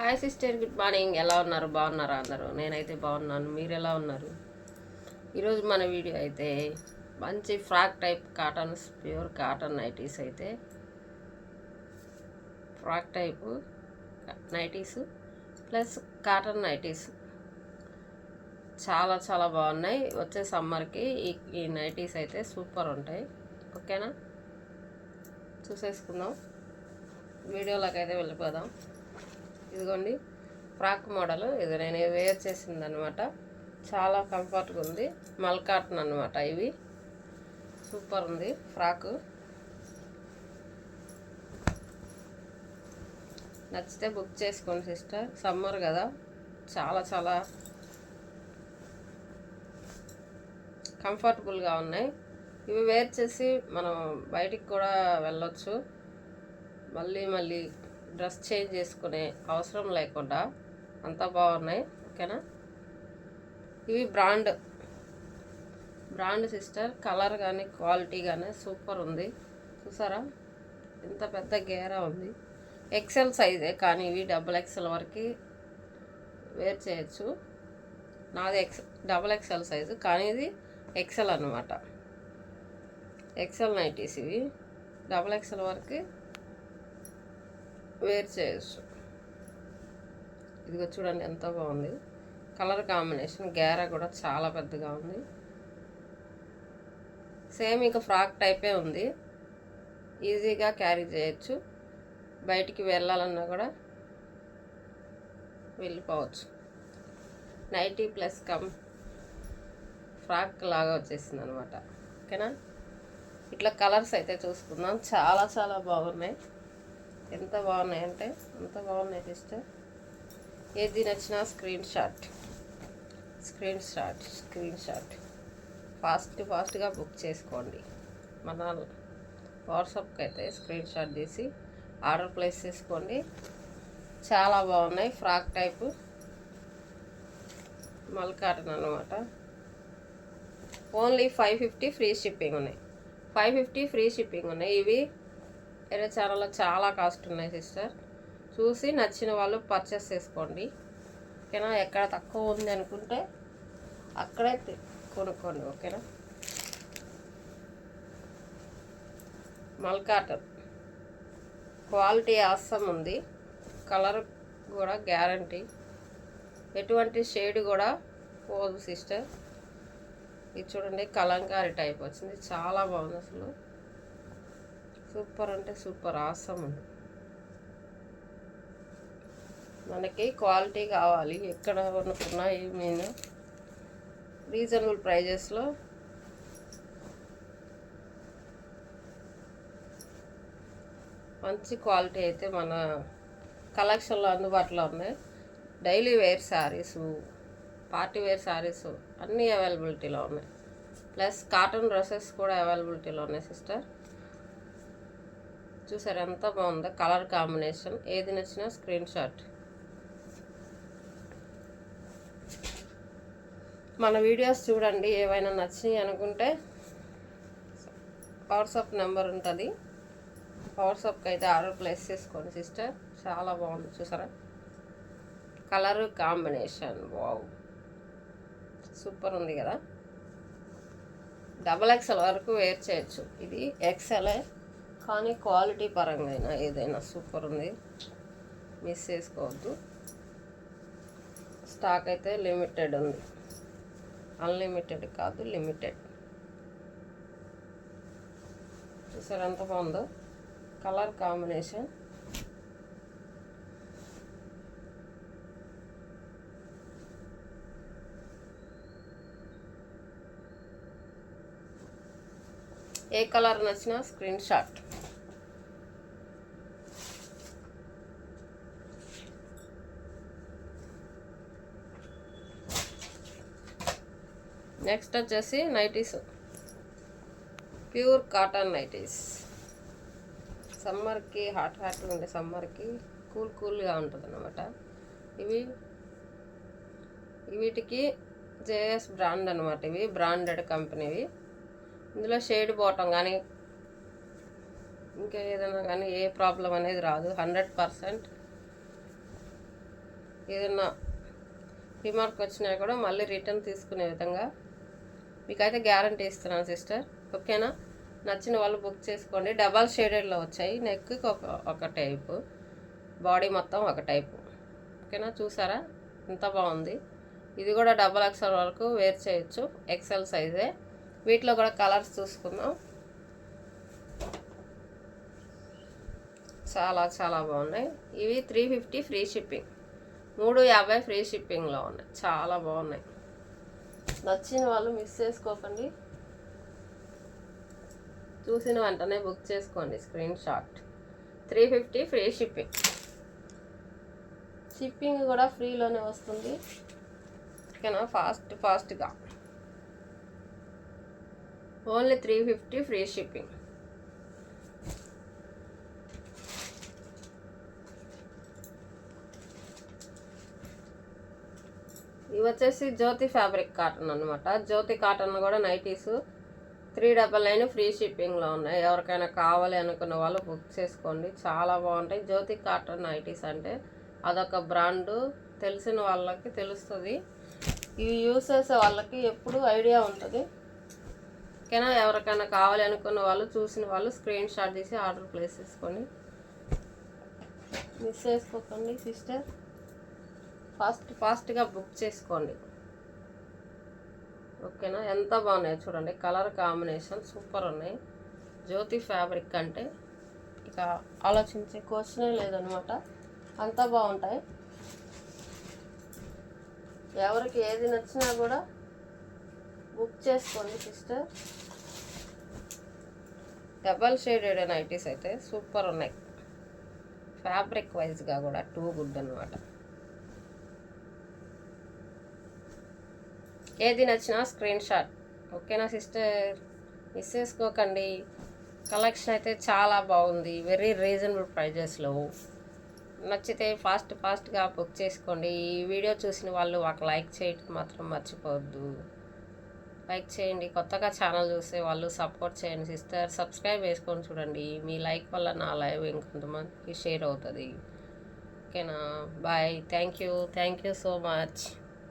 Hi sister, good morning. ఎలా ఉన్నారు? బాగున్నారా అందరూ? నేనైతే బాగున్నాను. మీరు ఎలా ఉన్నారు? ఈరోజు మన వీడియో అయితే మంచి frock type cottons, pure cotton nighties అయితే frock type nighties plus cotton nighties చాలా చాలా బాగున్నాయి. వచ్చే సమ్మర్కి ఈ నైటీస్ అయితే సూపర్ ఉంటాయి. ఓకేనా, చూసేసుకుందాం. వీడియోలోకి అయితే వెళ్ళిపోదాం. ఇదిగోండి ఫ్రాక్ మోడల్. ఇది నేను వేర్ చేసింది అనమాట. చాలా కంఫర్ట్గా ఉంది. మల్ కాటన్ అనమాట. ఇవి సూపర్ ఉంది ఫ్రాకు. నచ్చితే బుక్ చేసుకోండి సిస్టర్. సమ్మర్ కదా, చాలా చాలా కంఫర్టబుల్గా ఉన్నాయి. ఇవి వేర్ చేసి మనం బయటికి కూడా వెళ్ళొచ్చు. మళ్ళీ డ్రెస్ చేంజ్ చేసుకునే అవసరం లేకుండా అంత బాగున్నాయి. ఓకేనా, ఇవి బ్రాండ్ సిస్టర్. కలర్ కానీ క్వాలిటీ కానీ సూపర్ ఉంది. చూసారా ఎంత పెద్ద గేరా ఉంది. ఎక్సెల్ సైజే, కానీ ఇవి XXL వరకు వేర్ చేయొచ్చు. నాది XXL సైజు, కానీ ఇది ఎక్సెల్ అనమాట. ఎక్సెల్ నైటీస్ ఇవి. XXL వరకు వేర్ చేయొచ్చు. ఇదిగో చూడండి ఎంత బాగుంది. కలర్ కాంబినేషన్ గేరా కూడా చాలా పెద్దగా ఉంది. సేమ్ ఇక ఫ్రాక్ టైపే ఉంది. ఈజీగా క్యారీ చేయొచ్చు. బయటికి వెళ్ళాలన్నా కూడా వెళ్ళిపోవచ్చు. నైటీ ప్లస్ ఫ్రాక్ లాగా వచ్చేసింది అనమాట. ఓకేనా, ఇట్లా కలర్స్ అయితే చూసుకుందాం. చాలా చాలా బాగున్నాయి. ఎంత బాగున్నాయి అంటే అంత బాగున్నాయి సిస్టర్. ఏది నచ్చినా స్క్రీన్ షాట్ ఫాస్ట్గా బుక్ చేసుకోండి. మన వాట్సాప్కి అయితే స్క్రీన్ షాట్ తీసి ఆర్డర్ ప్లేస్ చేసుకోండి. చాలా బాగున్నాయి. ఫ్రాక్ టైపు మల్ కాటన్ అనమాట. ఓన్లీ 550 ఫ్రీ షిప్పింగ్ ఉన్నాయి. 550 ఫ్రీ షిప్పింగ్ ఉన్నాయి. ఇవి వేరే ఛానల్లో చాలా కాస్ట్ ఉన్నాయి సిస్టర్. చూసి నచ్చిన వాళ్ళు పర్చేస్ చేసుకోండి. ఓకేనా, ఎక్కడ తక్కువ ఉంది అనుకుంటే అక్కడే కొనుక్కోండి. ఓకేనా, మల్ కాటన్ క్వాలిటీ ఆసమ్ ఉంది. కలర్ కూడా గ్యారంటీ. ఎటువంటి షేడ్ కూడా పోదు సిస్టర్. ఇది చూడండి, కలంకారీ టైప్ వచ్చింది. చాలా బాగుంది అసలు. సూపర్ అంటే సూపర్ ఆసమ్ ఉంది. మనకి క్వాలిటీ కావాలి. ఎక్కడ కొనుక్కున్నా నేను రీజనబుల్ ప్రైజెస్లో మంచి క్వాలిటీ అయితే మన కలెక్షన్లో అందుబాటులో ఉన్నాయి. Daily wear saris, party wear saris అన్నీ అవైలబిలిటీలో ఉన్నాయి. ప్లస్ కాటన్ డ్రెస్సెస్ కూడా అవైలబిలిటీలో ఉన్నాయి సిస్టర్. చూసారు ఎంత బాగుందో కలర్ కాంబినేషన్. ఏది నచ్చినా స్క్రీన్ షాట్. మన వీడియోస్ చూడండి. ఏవైనా నచ్చినాయి అనుకుంటే వాట్సాప్ నెంబర్ ఉంటుంది. వాట్సాప్కి అయితే ఆర్డర్ ప్లేస్ చేసుకోండి సిస్టర్. చాలా బాగుంది. చూసారా కలర్ కాంబినేషన్, వావ్ సూపర్ ఉంది కదా. XXL వరకు వేర్ చేయొచ్చు. ఇది ఎక్సెలే, కానీ క్వాలిటీ పరంగా అయినా ఏదైనా సూపర్ ఉంది. మిస్ చేసుకోవద్దు. స్టాక్ అయితే లిమిటెడ్ ఉంది. అన్లిమిటెడ్ కాదు, లిమిటెడ్. చూసారు ఎంత బాగుందో కలర్ కాంబినేషన్. ఏ కలర్ నచ్చినా స్క్రీన్ షాట్. నెక్స్ట్ వచ్చేసి నైటీస్, ప్యూర్ కాటన్ నైటీస్. సమ్మర్కి హాట్గా ఉండే సమ్మర్కి కూల్గా ఉంటుంది అన్నమాట. వీటికి JS బ్రాండ్ అనమాట. ఇవి బ్రాండెడ్ కంపెనీవి. ఇందులో షేడ్ బాటం కానీ ఇంకా ఏదైనా కానీ ఏ ప్రాబ్లం అనేది రాదు. 100% ఏదైనా రిమార్క్ వచ్చినా కూడా మళ్ళీ రిటర్న్ తీసుకునే విధంగా మీకైతే గ్యారంటీ ఇస్తున్నాను సిస్టర్. ఓకేనా? నచ్చిన వాళ్ళు బుక్ చేసుకోండి. డబల్ షేడెడ్లో వచ్చాయి. నెక్కి ఒక టైపు, బాడీ మొత్తం ఒక టైపు. ఓకేనా? చూసారా ఎంత బాగుంది. ఇది కూడా XXL వరకు వేర్ చేయొచ్చు. ఎక్సెల్ సైజే. వీటిలో కూడా కలర్స్ చూసుకుందాం. చాలా చాలా బాగున్నాయి. ఇవి 350 ఫ్రీ షిప్పింగ్, 350 ఫ్రీ షిప్పింగ్లో ఉన్నాయి. చాలా బాగున్నాయి. నచ్చిన వాళ్ళు మిస్ చేసుకోకండి. చూసిన వెంటనే బుక్ చేసుకోండి. Screen shot. 350 free shipping. Shipping కూడా ఫ్రీలోనే వస్తుంది. ఓకేనా? ఫాస్ట్గా ఓన్లీ 350 ఫ్రీ షిప్పింగ్. ఇవి వచ్చేసి జ్యోతి ఫ్యాబ్రిక్ కాటన్ అనమాట. జ్యోతి కాటన్ కూడా నైటీస్ 399 ఫ్రీ షిప్పింగ్లో ఉన్నాయి. ఎవరికైనా కావాలి అనుకున్న వాళ్ళు బుక్ చేసుకోండి. చాలా బాగుంటాయి. జ్యోతి కాటన్ నైటీస్ అంటే అదొక బ్రాండు. తెలిసిన వాళ్ళకి తెలుస్తుంది. ఇవి యూస్ చేసే వాళ్ళకి ఎప్పుడు ఐడియా ఉంటుంది. ఓకేనా? ఎవరికైనా కావాలి అనుకున్న వాళ్ళు, చూసిన వాళ్ళు స్క్రీన్ షాట్ తీసి ఆర్డర్ ప్లేస్ చేసుకోండి. మిస్ చేసుకోకండి సిస్టర్. ఫాస్ట్గా బుక్ చేసుకోండి. ఓకేనా? ఎంత బాగున్నాయి చూడండి. కలర్ కాంబినేషన్ సూపర్ ఉన్నాయి. జ్యోతి ఫ్యాబ్రిక్ అంటే ఇక ఆలోచించే క్వశ్చనే లేదనమాట. అంత బాగుంటాయి. ఎవరికి ఏది నచ్చినా కూడా బుక్ చేసుకోండి సిస్టర్. డబల్ షేడెడ్ నైటీస్ అయితే సూపర్ ఉన్నాయి. ఫ్యాబ్రిక్ వైజ్గా కూడా టూ గుడ్ అనమాట. ఏది నచ్చినా స్క్రీన్ షాట్. ఓకేనా సిస్టర్? మిస్ చేసుకోకండి. కలెక్షన్ అయితే చాలా బాగుంది. వెరీ రీజనబుల్ ప్రైజెస్లో. నచ్చితే ఫాస్ట్గా బుక్ చేసుకోండి. ఈ వీడియో చూసిన వాళ్ళు ఒక లైక్ చేయడం మాత్రం మర్చిపోవద్దు. లైక్ చేయండి. కొత్తగా ఛానల్ చూసే వాళ్ళు సపోర్ట్ చేయండి సిస్టర్. సబ్స్క్రైబ్ చేసుకొని చూడండి. మీ లైక్ వల్ల నా లైవ్ ఇంకొంతమందికి షేర్ అవుతుంది. ఓకేనా? Bye. Thank you so much.